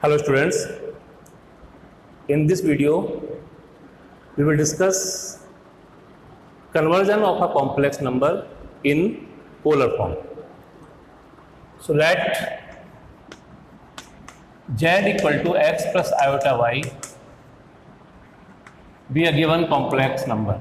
Hello students, in this video we will discuss conversion of a complex number in polar form. So let z equal to x plus iota y be a given complex number.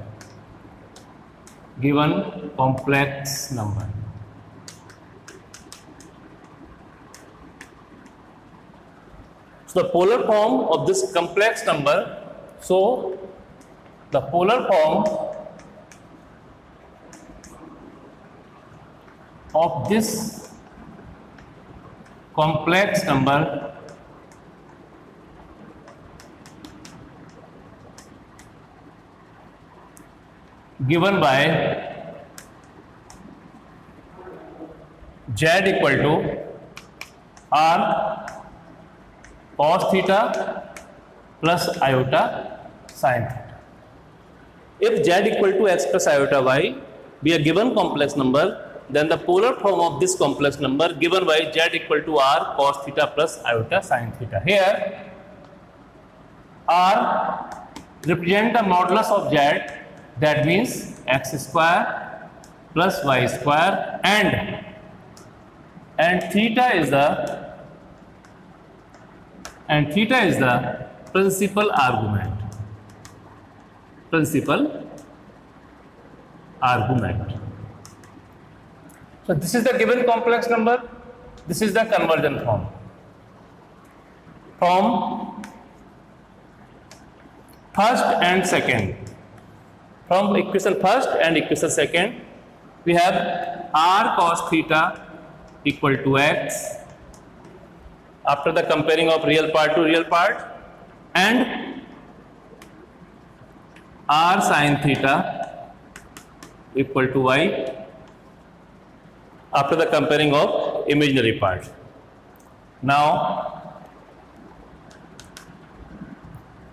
So the polar form of this complex number, so the polar form of this complex number given by z equal to r cos theta plus iota sin theta. If z equal to x plus iota y be a given complex number, then the polar form of this complex number given by z equal to r cos theta plus iota sin theta. Here r represent the modulus of z, that means x square plus y square, and theta is the principal argument. So this is the given complex number. This is the conversion form. From first and second, from equation first and equation second, we have r cos theta equal to x after the comparing of real part to real part, and r sin theta equal to y after the comparing of imaginary part. Now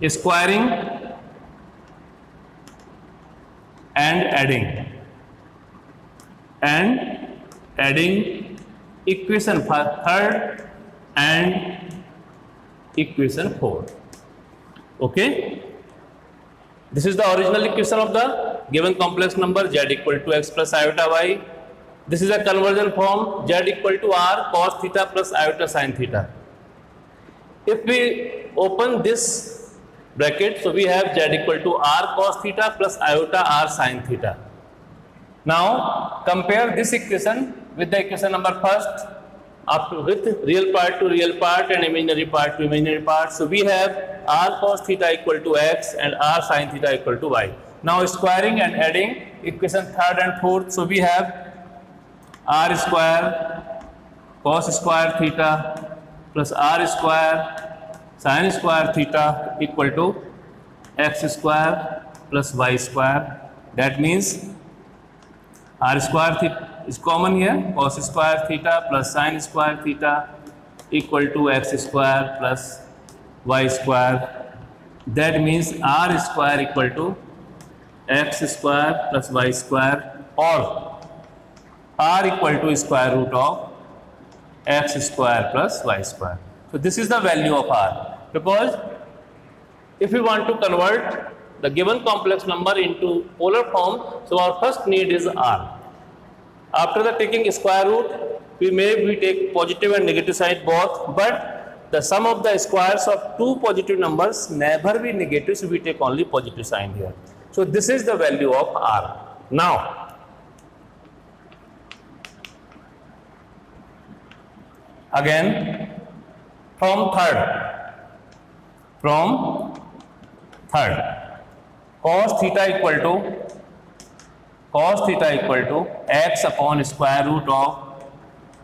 squaring and adding equation third and equation 4. Okay, this is the original equation of the given complex number z equal to x plus iota y. This is a conversion form, z equal to r cos theta plus iota sin theta. If we open this bracket, so we have z equal to r cos theta plus iota r sin theta. Now compare this equation with the equation number first, with real part to real part and imaginary part to imaginary part. So we have r cos theta equal to x and r sin theta equal to y. Now squaring and adding equation third and fourth, so we have r square cos square theta plus r square sin square theta equal to x square plus y square. That means r square theta is common here, cos square theta plus sin square theta equal to x square plus y square. That means r square equal to x square plus y square, or r equal to square root of x square plus y square. So this is the value of r, because if we want to convert the given complex number into polar form, so our first need is r. After the taking square root, we take positive and negative side both, but the sum of the squares of two positive numbers never be negative, so we take only positive sign here. So this is the value of r. Now again from third, cos theta equal to x upon square root of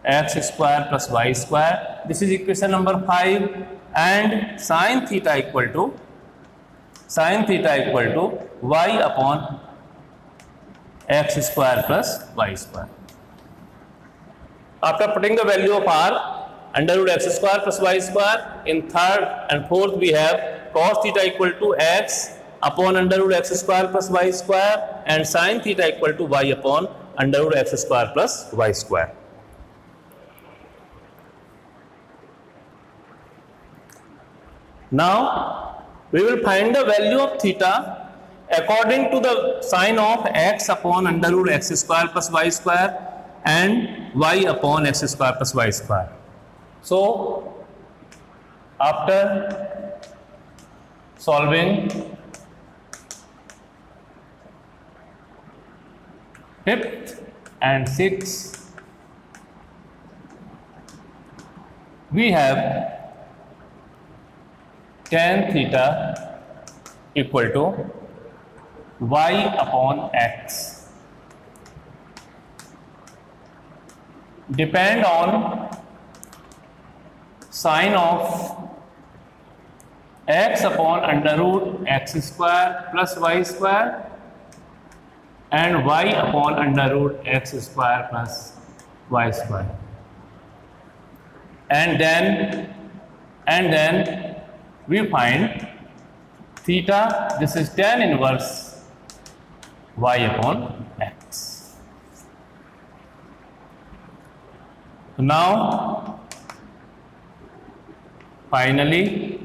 x square plus y square. This is equation number 5. And sin theta equal to y upon x square plus y square. After putting the value of r, under root x square plus y square, in third and fourth we have cos theta equal to x upon under root x square plus y square, and sin theta equal to y upon under root x square plus y square. Now we will find the value of theta according to the sign of x upon under root x square plus y square and y upon x square plus y square. So after solving fifth and sixth, we have tan theta equal to y upon x. Depend on sign of x upon under root x square plus y square and y upon under root x square plus y square. And then we find theta, this is tan inverse y upon x. Now finally,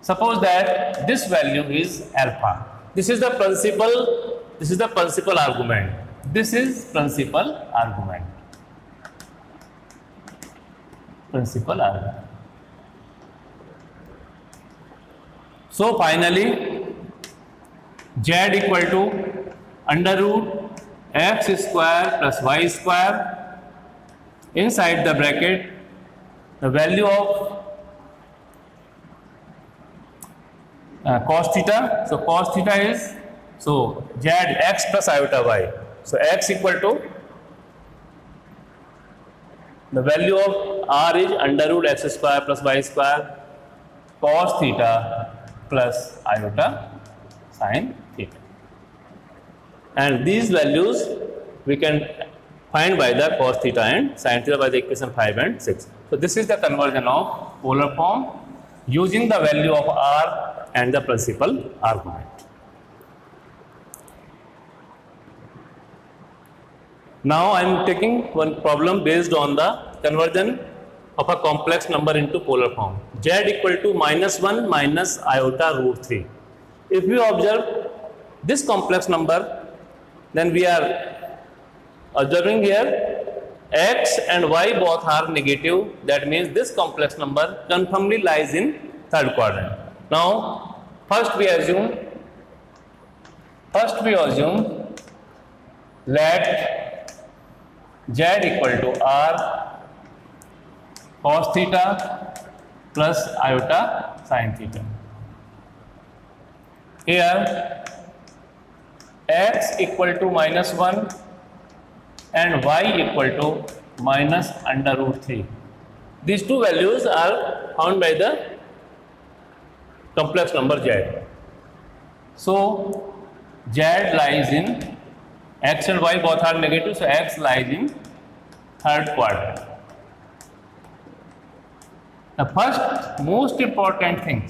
suppose that this value is alpha. This is the principal argument. This is principal argument. So finally, z equal to under root x square plus y square, inside the bracket the value of cos theta. So cos theta is, so z x plus iota y. So x equal to, the value of r is under root x square plus y square cos theta plus iota sin theta. And these values we can find by the cos theta and sin theta by the equation 5 and 6. So this is the conversion of polar form using the value of r and the principal argument. Now I am taking one problem based on the conversion of a complex number into polar form. Z equal to -1 minus iota root 3. If we observe this complex number, then we are observing here x and y both are negative. That means this complex number confirmly lies in third quadrant. Now first we assume let z equal to r cos theta plus iota sin theta. Here x equal to -1 and y equal to minus under root 3. These two values are found by the complex number z. So z lies in, x and y both are negative, so x lies in third quadrant. The first most important thing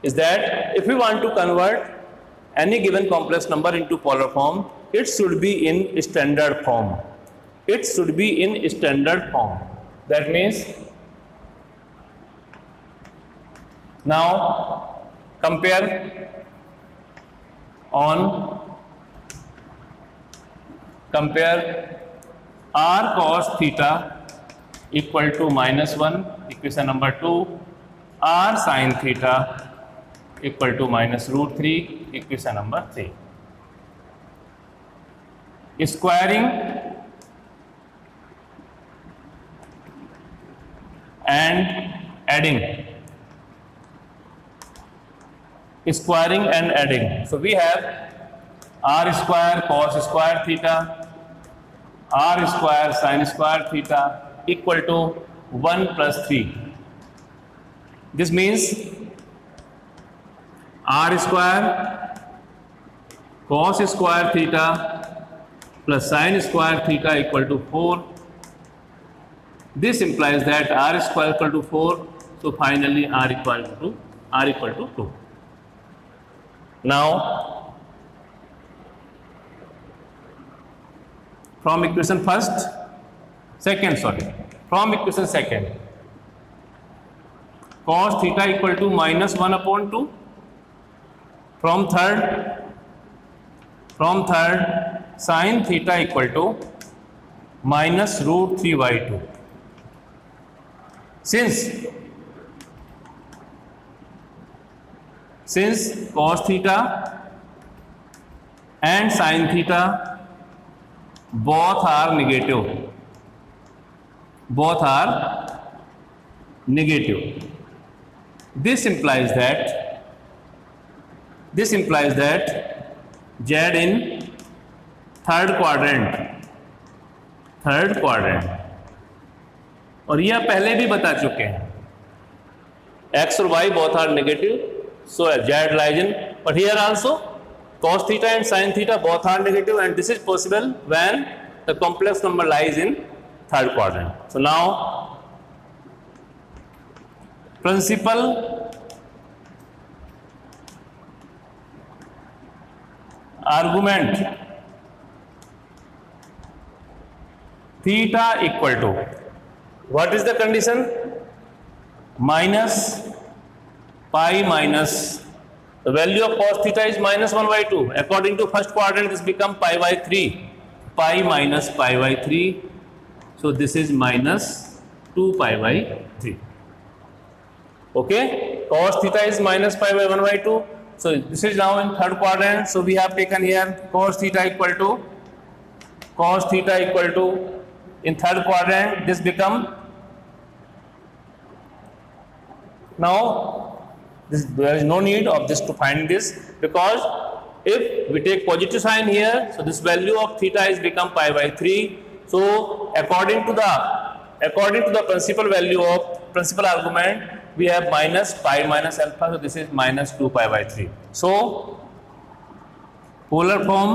is that if we want to convert any given complex number into polar form, it should be in standard form. It should be in standard form. That means now compare r cos theta equal to -1, equation number 2, r sin theta equal to minus root 3, equation number 3. Squaring and adding. Squaring and adding. So we have r square cos square theta, r square sin square theta equal to 1 plus 3. This means r square cos square theta plus sin square theta equal to 4. This implies that r square equal to 4. So finally r equal to 2. Now from equation second, cos theta equal to -1/2. From third sin theta equal to -√3/2. Since cos theta and sin theta both are negative, this implies that Z in third quadrant, और यह पहले भी बता चुके हैं, x और y both are negative, so Z lies in, but here also cos theta and sin theta both are negative, and this is possible when the complex number lies in third quadrant. So now principal argument theta equal to, what is the condition? Minus pi minus, the value of cos theta is -1/2. According to first quadrant, this become pi/3. Pi minus pi/3. So this is -2 pi/3. Okay, cos theta is minus pi/1/2. So this is now in third quadrant. So we have taken here cos theta equal to in third quadrant, this become, now there is no need of this to find this, because if we take positive sign here, so this value of theta is become pi/3. So according to the principal value of principal argument, we have minus pi minus alpha, so this is -2 pi/3. So polar form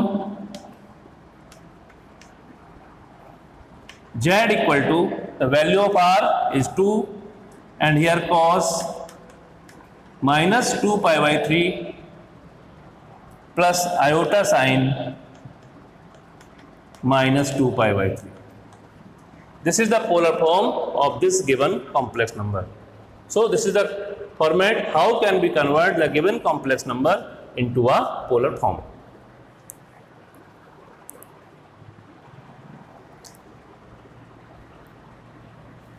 Z equal to, the value of R is 2, and here cos -2 pi/3 plus iota sin -2 pi/3. This is the polar form of this given complex number. So this is the format how can we convert the given complex number into a polar form.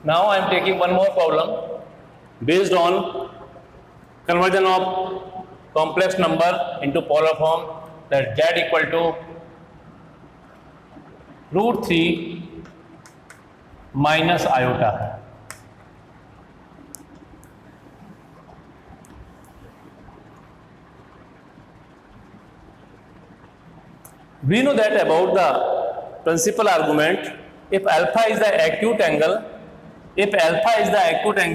Now I am taking one more problem based on conversion of complex number into polar form, that Z equal to √3 minus iota. We know that about the principal argument, if alpha is the acute angle,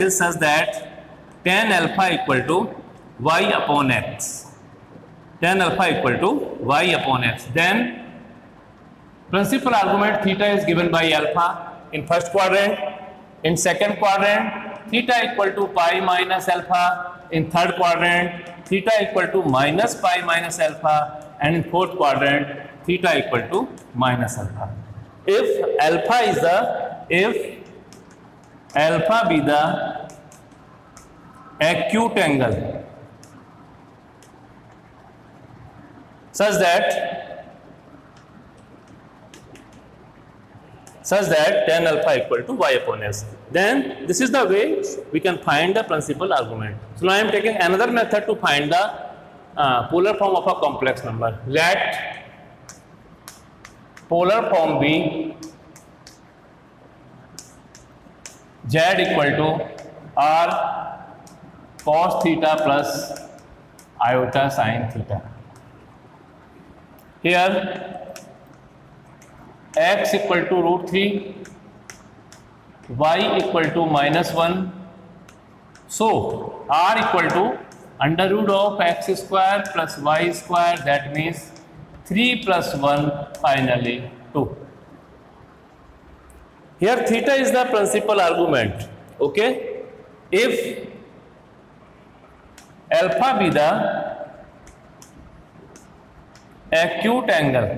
such that tan alpha equal to y upon x, then principal argument theta is given by alpha in first quadrant, in second quadrant theta equal to pi minus alpha, in third quadrant theta equal to minus pi minus alpha, and in fourth quadrant theta equal to minus alpha. If alpha be the acute angle such that tan alpha equal to y upon s, then this is the way we can find the principal argument. So now I am taking another method to find the polar form of a complex number. Let polar form be Z equal to R cos theta plus iota sin theta. Here x equal to √3, y equal to -1. So R equal to under root of x square plus y square, that means 3 plus 1, finally 2. Here theta is the principal argument. Okay, if alpha be the acute angle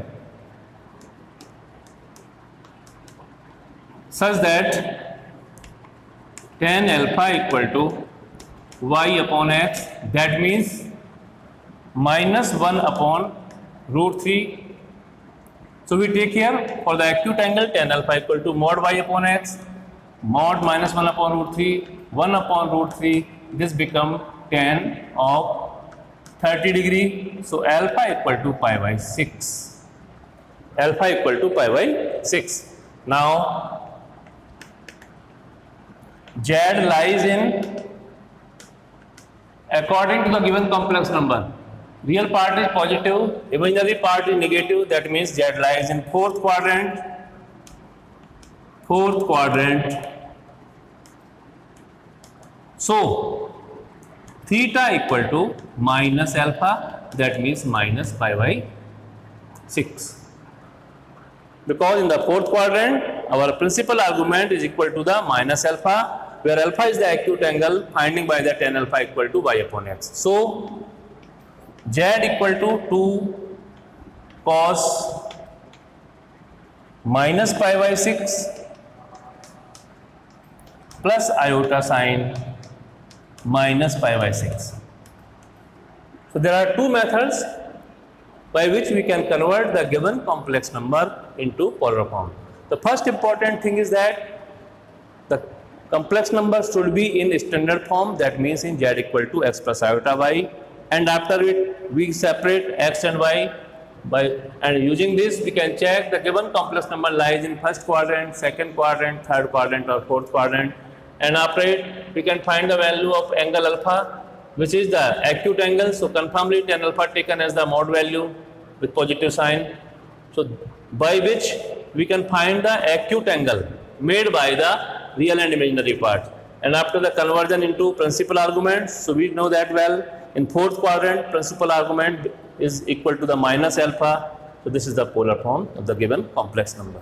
such that tan alpha equal to y upon x, that means minus 1 upon root 3. So we take here for the acute angle tan alpha equal to mod y upon x, mod minus 1 upon root 3, 1 upon root 3, this become tan of 30 degree. So alpha equal to pi by 6. Alpha equal to pi by 6. Now Z lies in according to the given complex number. Real part is positive, imaginary part is negative, that means Z lies in fourth quadrant. So theta equal to minus alpha, that means minus pi by 6. Because in the fourth quadrant, our principal argument is equal to the minus alpha, where alpha is the acute angle finding by the tan alpha equal to y upon x. So Z equal to 2 cos minus pi by 6 plus iota sine minus pi by 6. So there are two methods by which we can convert the given complex number into polar form. The first important thing is that the complex number should be in standard form, that means in Z equal to x plus iota y, and after it we separate x and y and using this we can check the given complex number lies in first quadrant, second quadrant, third quadrant or fourth quadrant, and after it we can find the value of angle alpha, which is the acute angle. So conformly tan alpha taken as the mod value with positive sign, so by which we can find the acute angle made by the real and imaginary part. And after the conversion into principal arguments, so we know that well, in fourth quadrant principal argument is equal to the minus alpha. So this is the polar form of the given complex number.